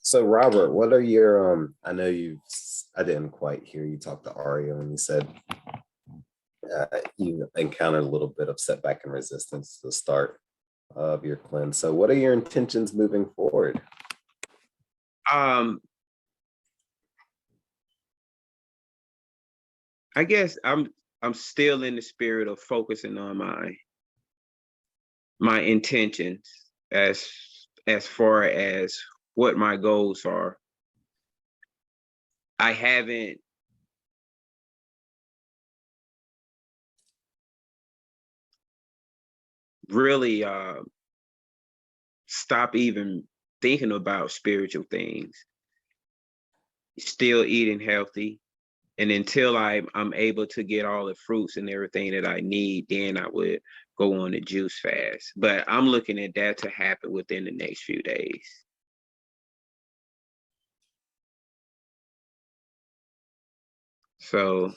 So Robert, what are your I know I didn't quite hear you talk to Aria when you said you encountered a little bit of setback and resistance to the start of your cleanse. So what are your intentions moving forward? Um, I guess I'm still in the spirit of focusing on my intentions as far as what my goals are. I haven't really stopped even thinking about spiritual things. Still eating healthy. And until I'm able to get all the fruits and everything that I need, then I would go on the juice fast. But I'm looking at that to happen within the next few days. So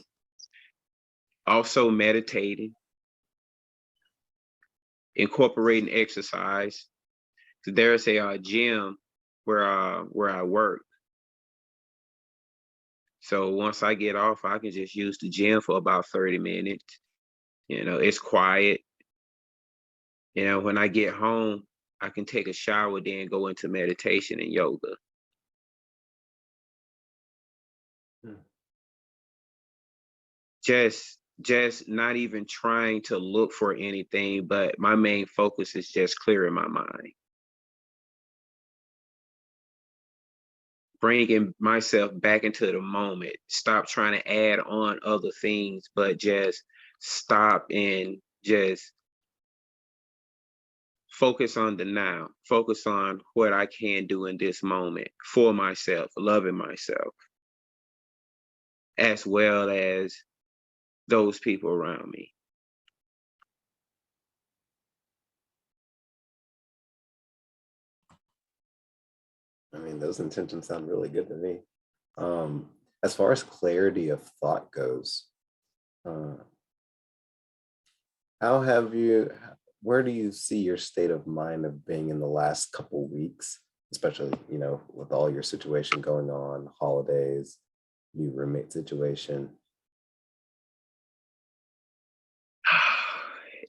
also meditating, incorporating exercise. So there's a gym where I work. So once I get off, I can just use the gym for about 30 minutes. It's quiet. When I get home, I can take a shower, then go into meditation and yoga. Hmm. Just not even trying to look for anything, but my main focus is just clearing my mind. Bringing myself back into the moment. Stop trying to add on other things, but just stop and just focus on the now. Focus on what I can do in this moment for myself, loving myself, as well as those people around me. I mean, those intentions sound really good to me. Um, as far as clarity of thought goes, uh, how have you, where do you see your state of mind of being in the last couple weeks, especially, with all your situation going on, holidays, new roommate situation?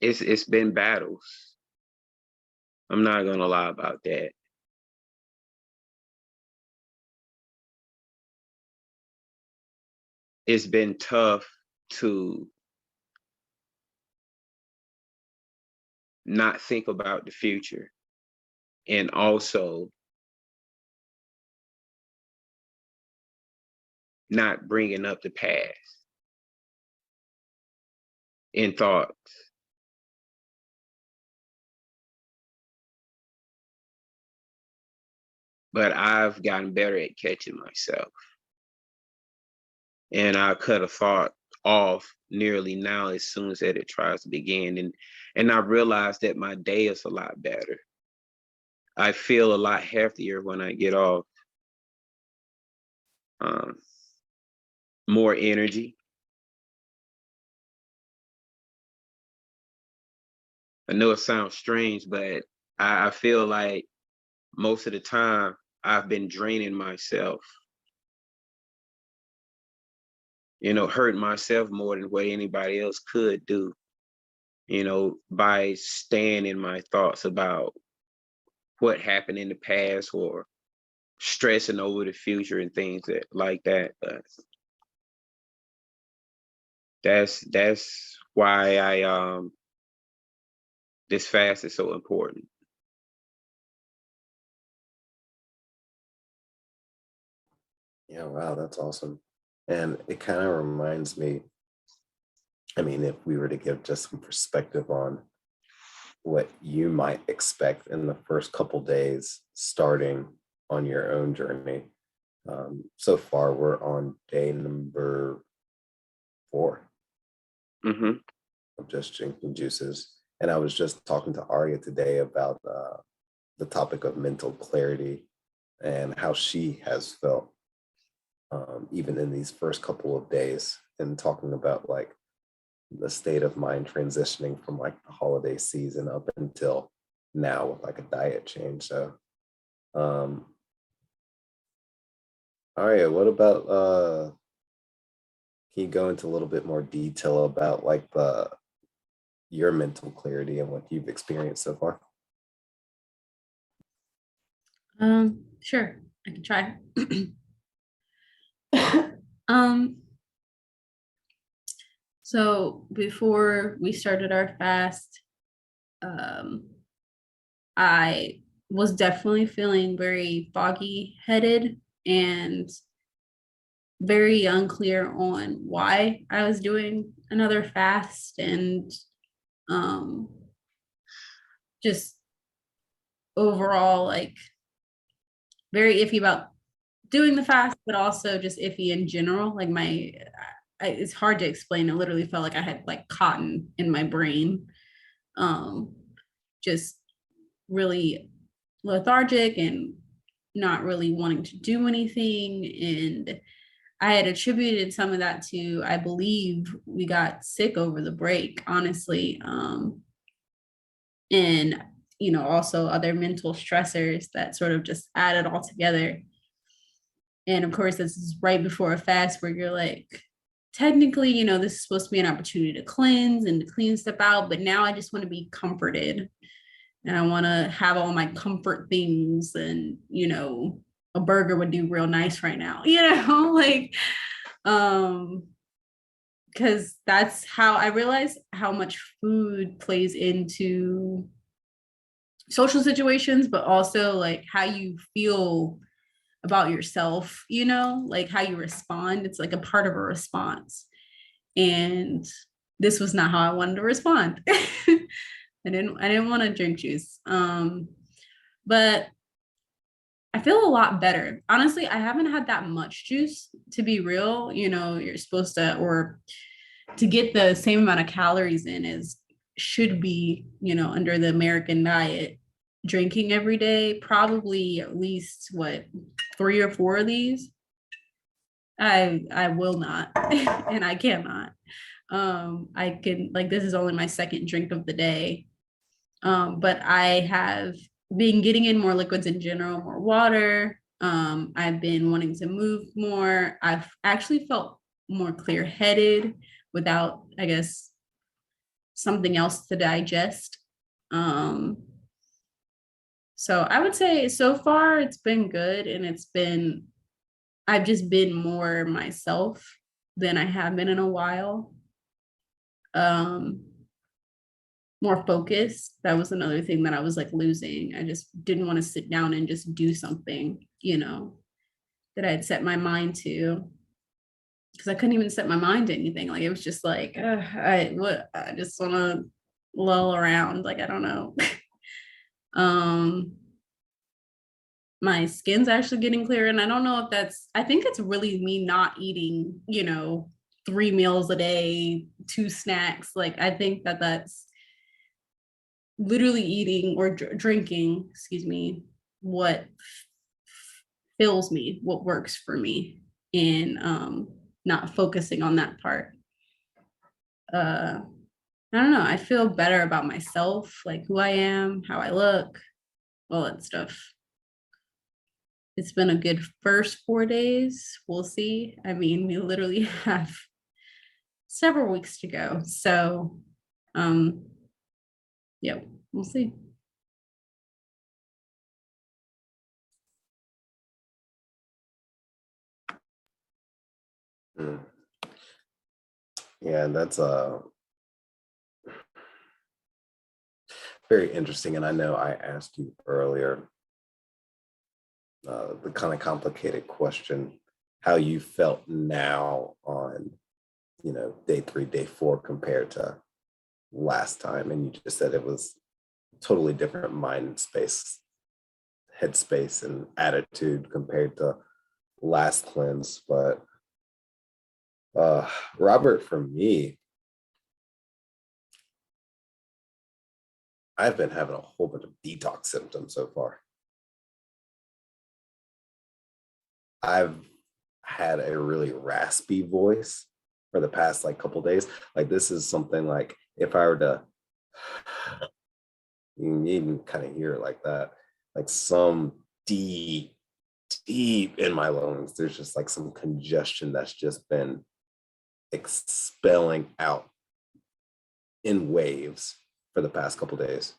It's been battles. I'm not gonna lie about that. It's been tough to not think about the future and also not bringing up the past in thoughts. But I've gotten better at catching myself. And I cut a thought off nearly now as soon as that it tries to begin. And I realized that my day is a lot better. I feel a lot healthier when I get off. Um, More energy. I know it sounds strange, but I feel like most of the time I've been draining myself, hurting myself more than what anybody else could do, by staying in my thoughts about what happened in the past or stressing over the future and things like that. But that's why this fast is so important. Yeah, wow, that's awesome. And it kind of reminds me, I mean, if we were to give just some perspective on what you might expect in the first couple days starting on your own journey. So far, we're on day number 4 Hmm. of just drinking juices. And I was just talking to Aria today about the topic of mental clarity and how she has felt even in these first couple of days, and talking about like the state of mind transitioning from like the holiday season up until now with like a diet change. So um All right, what about can you go into a little bit more detail about like the your mental clarity and what you've experienced so far? Sure, I can try. um, so before we started our fast, um, I was definitely feeling very foggy headed and very unclear on why I was doing another fast and um just overall like very iffy about doing the fast, but also just iffy in general. Like it's hard to explain. It literally felt like I had like cotton in my brain. Um, just really lethargic and not really wanting to do anything. And I had attributed some of that to, I believe we got sick over the break, honestly. And, also other mental stressors that sort of just added all together. And of course, this is right before a fast where you're like, technically, this is supposed to be an opportunity to cleanse and to clean stuff out. But now I just want to be comforted and I want to have all my comfort things. And, a burger would do real nice right now, like, um, because that's how I realize how much food plays into social situations, but also like how you feel about yourself, like how you respond. It's like a part of a response. And this was not how I wanted to respond. I didn't want to drink juice. But I feel a lot better. Honestly, I haven't had that much juice to be real. You're supposed to, or to get the same amount of calories in as should be, under the American diet, drinking every day, probably at least what, 3 or 4 of these. I will not, and I cannot. I can, like, this is only my second drink of the day. But I have been getting in more liquids in general, more water. I've been wanting to move more. I've actually felt more clear headed without, I guess, something else to digest. Um, so I would say so far it's been good, and I've just been more myself than I have been in a while. Um, More focused. That was another thing that I was like losing. I just didn't want to sit down and just do something, that I had set my mind to, because I couldn't even set my mind to anything. Like it was just like, I just want to lull around. Like I don't know. um, my skin's actually getting clearer, and I don't know if I think it's really me not eating, 3 meals a day, 2 snacks. Like I think that's literally eating or drinking, excuse me, what fills me, what works for me, and not focusing on that part. Uh, I don't know. I feel better about myself, like who I am, how I look, all that stuff. It's been a good first 4 days. We'll see. I mean, we literally have several weeks to go. So, um, yeah, we'll see. Mm. Yeah, that's very interesting. And I know I asked you earlier the kind of complicated question, how you felt now on, day 3, day 4 compared to last time. And you just said it was totally different mind space, headspace, and attitude compared to last cleanse. But Robert, for me, I've been having a whole bunch of detox symptoms so far. I've had a really raspy voice for the past like couple days. Like this is something like if I were to, you can kind of hear it like that, like some deep deep in my lungs, there's just like some congestion that's just been expelling out in waves for the past couple days.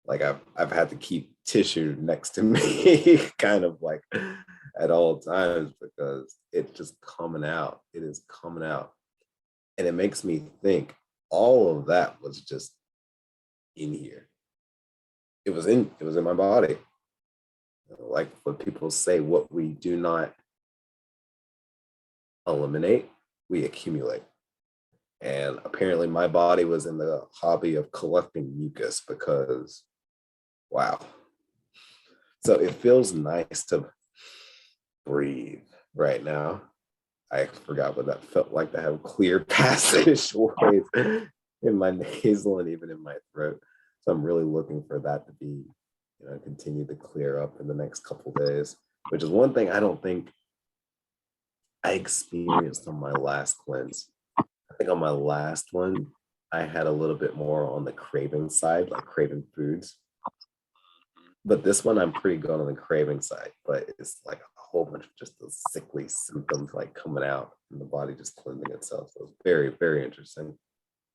Like I've had to keep tissue next to me kind of like at all times because it's just coming out. It is coming out. And it makes me think all of that was just in here. It was in my body. Like what people say, what we do not eliminate, we accumulate. And apparently my body was in the hobby of collecting mucus because wow. So it feels nice to breathe right now. I forgot what that felt like to have clear passageways in my nasal and even in my throat. So I'm really looking for that to be, continue to clear up in the next couple days, which is one thing I don't think I experienced on my last cleanse. I think on my last one, I had a little bit more on the craving side, like craving foods. But this one, I'm pretty good on the craving side, but it's like a whole bunch of just those sickly symptoms like coming out and the body just cleansing itself. So it's very, very interesting.